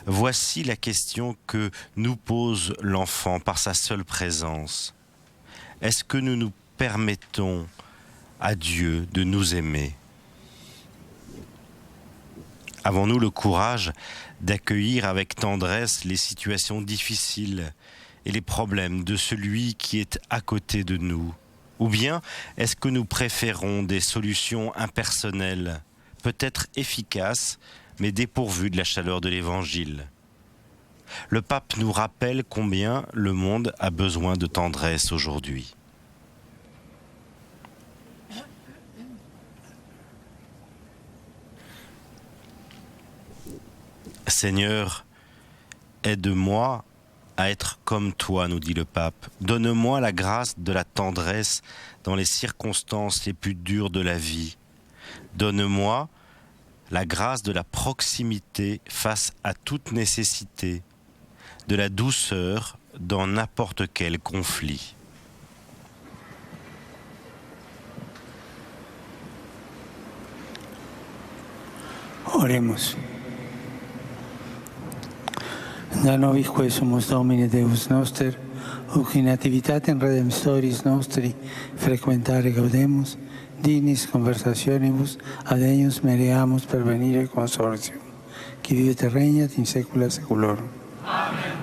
Voici la question que nous pose l'enfant par sa seule présence. Est-ce que nous nous permettons à Dieu de nous aimer ? Avons-nous le courage d'accueillir avec tendresse les situations difficiles et les problèmes de celui qui est à côté de nous ? Ou bien est-ce que nous préférons des solutions impersonnelles, peut-être efficaces, mais dépourvues de la chaleur de l'Évangile ? Le pape nous rappelle combien le monde a besoin de tendresse aujourd'hui. Seigneur, aide-moi à être comme toi, nous dit le pape. Donne-moi la grâce de la tendresse dans les circonstances les plus dures de la vie. Donne-moi la grâce de la proximité face à toute nécessité, de la douceur dans n'importe quel conflit. Oremus. Da nobis quesumus Domine Deus noster, uc in nativitatem redemptoris nostri frequentare gaudemus, dignis conversationibus adenius mereamus pervenire consortium, qui vive et regnat in saecula saeculorum. Amen.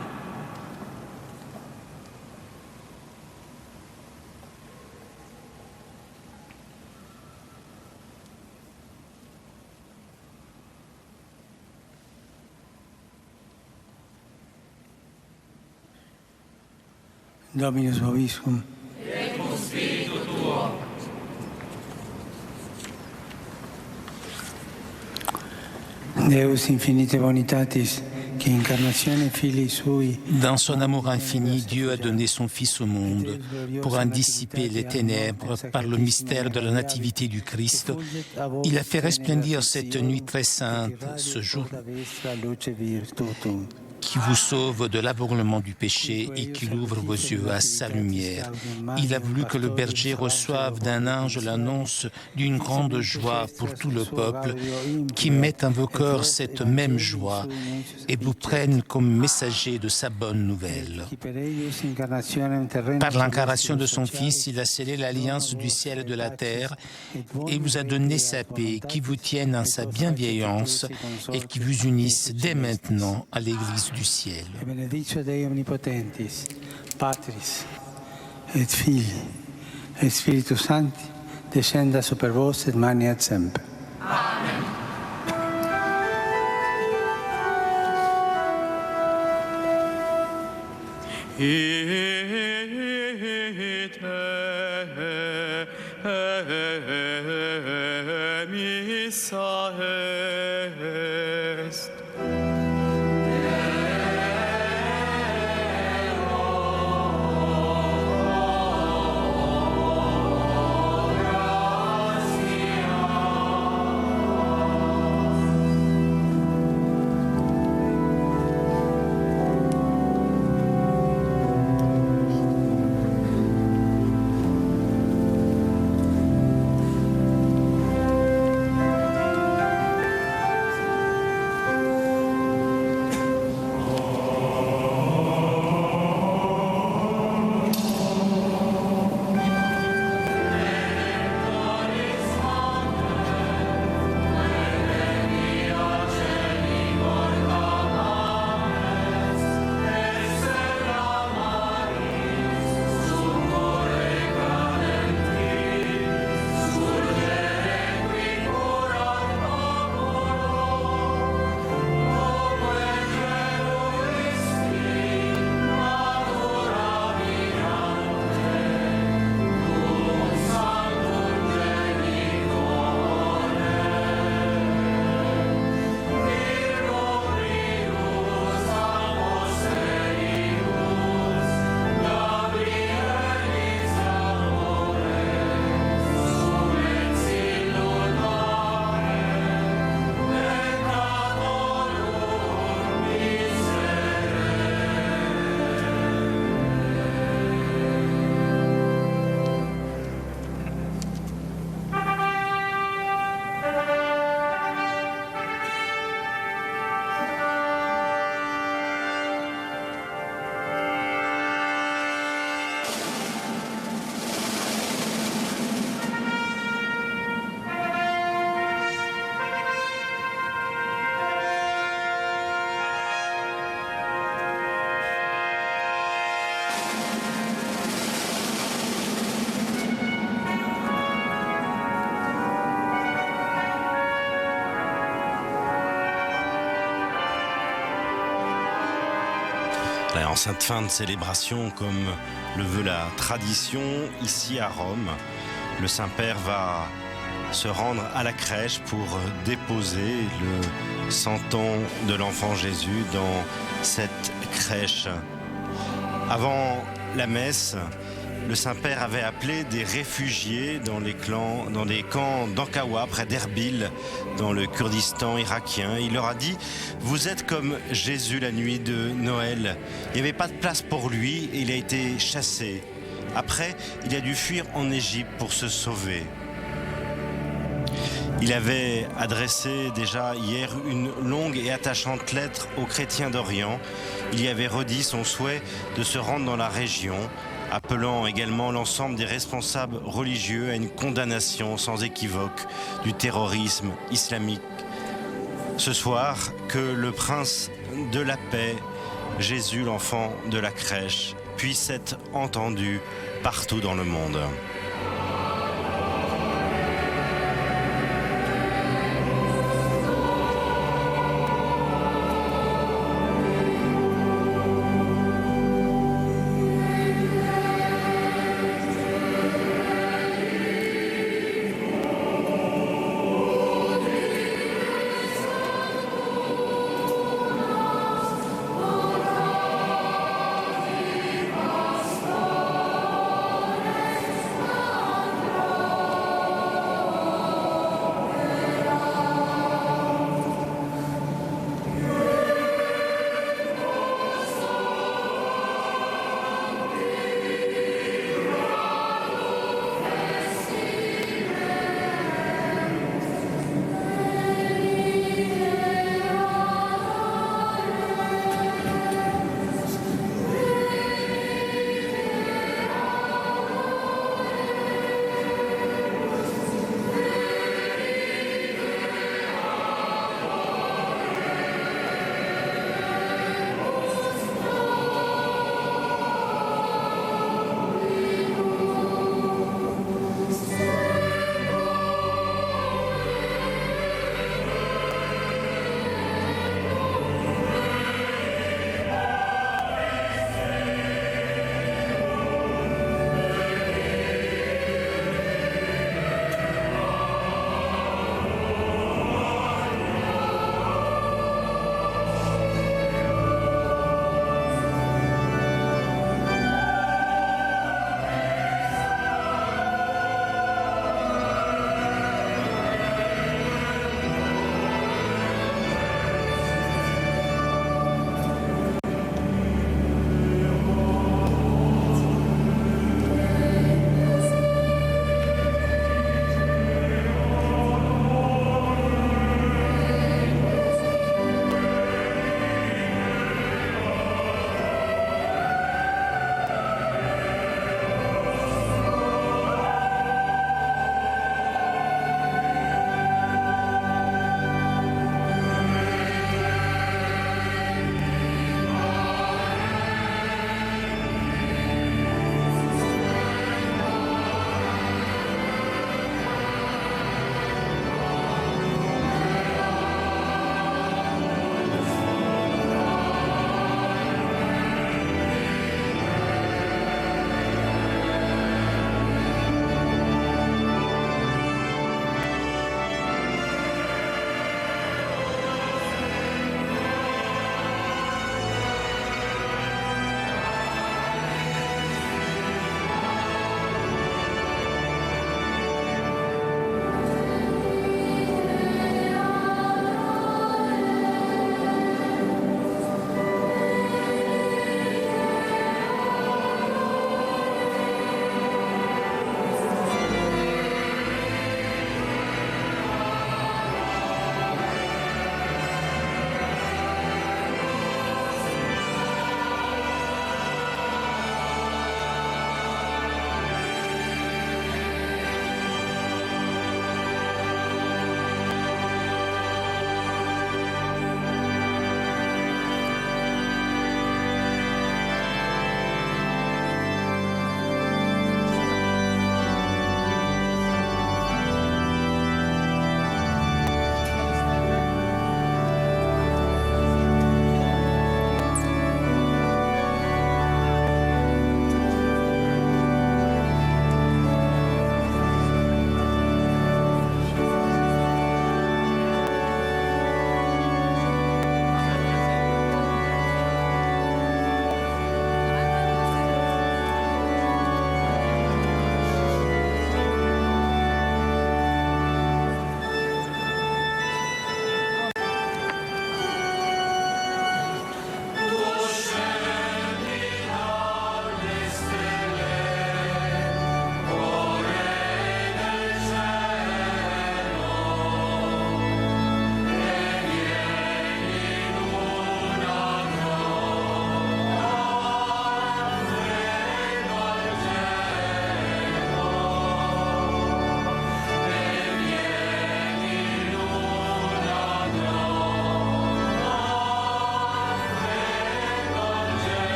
Dominus vobiscum. Et cum spiritu tuo. Deus infinite bonitatis, qui incarnatione filii sui. Dans son amour infini, Dieu a donné son Fils au monde pour en dissiper les ténèbres par le mystère de la nativité du Christ. Il a fait resplendir cette nuit très sainte, ce jour qui vous sauve de l'aveuglement du péché et qui ouvre vos yeux à sa lumière. Il a voulu que le berger reçoive d'un ange l'annonce d'une grande joie pour tout le peuple, qui mette en vos cœurs cette même joie et vous prenne comme messager de sa bonne nouvelle. Par l'incarnation de son Fils, il a scellé l'alliance du ciel et de la terre et vous a donné sa paix, qui vous tienne en sa bienveillance et qui vous unisse dès maintenant à l'Église du ciel. Benedictio Dei omnipotentis, Patris et Filii et Spiritus Sancti, descenda super vos et maniat semper. Amen. Missa est. Là, en cette fin de célébration, comme le veut la tradition, ici à Rome, le Saint-Père va se rendre à la crèche pour déposer le santon de l'enfant Jésus dans cette crèche. Avant la messe, le Saint-Père avait appelé des réfugiés dans les camps d'Ankawa, près d'Erbil, dans le Kurdistan irakien. Il leur a dit « Vous êtes comme Jésus la nuit de Noël. Il n'y avait pas de place pour lui et il a été chassé. Après, il a dû fuir en Égypte pour se sauver. » Il avait adressé déjà hier une longue et attachante lettre aux chrétiens d'Orient. Il y avait redit son souhait de se rendre dans la région, appelant également l'ensemble des responsables religieux à une condamnation sans équivoque du terrorisme islamique. Ce soir, que le prince de la paix, Jésus l'enfant de la crèche, puisse être entendu partout dans le monde.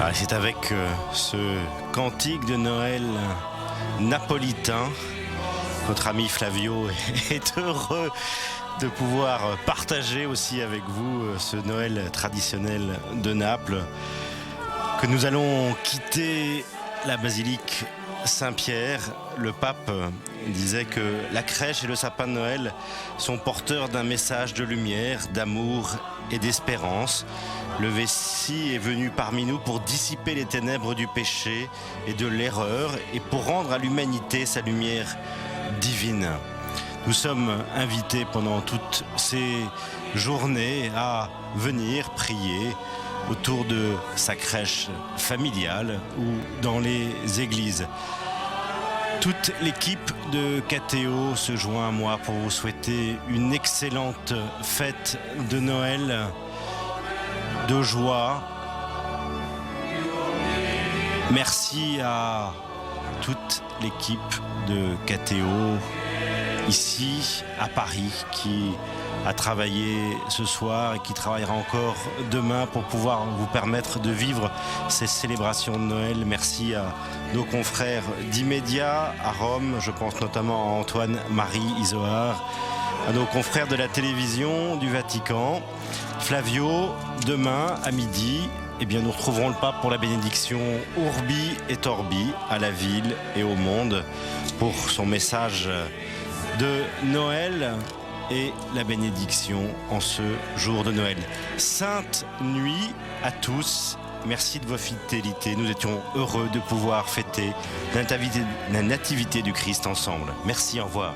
Ah, c'est avec ce cantique de Noël napolitain. Notre ami Flavio est heureux de pouvoir partager aussi avec vous ce Noël traditionnel de Naples, que nous allons quitter la basilique Saint-Pierre. Le pape disait que la crèche et le sapin de Noël sont porteurs d'un message de lumière, d'amour et d'espérance. Le Messie est venu parmi nous pour dissiper les ténèbres du péché et de l'erreur et pour rendre à l'humanité sa lumière divine. Nous sommes invités pendant toutes ces journées à venir prier autour de sa crèche familiale ou dans les églises. Toute l'équipe de KTO se joint à moi pour vous souhaiter une excellente fête de Noël, de joie. Merci à toute l'équipe de KTO ici à Paris qui a travaillé ce soir et qui travaillera encore demain pour pouvoir vous permettre de vivre ces célébrations de Noël. Merci à nos confrères d'Immédiat à Rome, je pense notamment à Antoine-Marie Isoard, à nos confrères de la télévision du Vatican. Flavio, demain à midi, nous retrouverons le pape pour la bénédiction Urbi et Orbi à la ville et au monde pour son message de Noël et la bénédiction en ce jour de Noël. Sainte nuit à tous. Merci de votre fidélité. Nous étions heureux de pouvoir fêter la nativité du Christ ensemble. Merci, au revoir.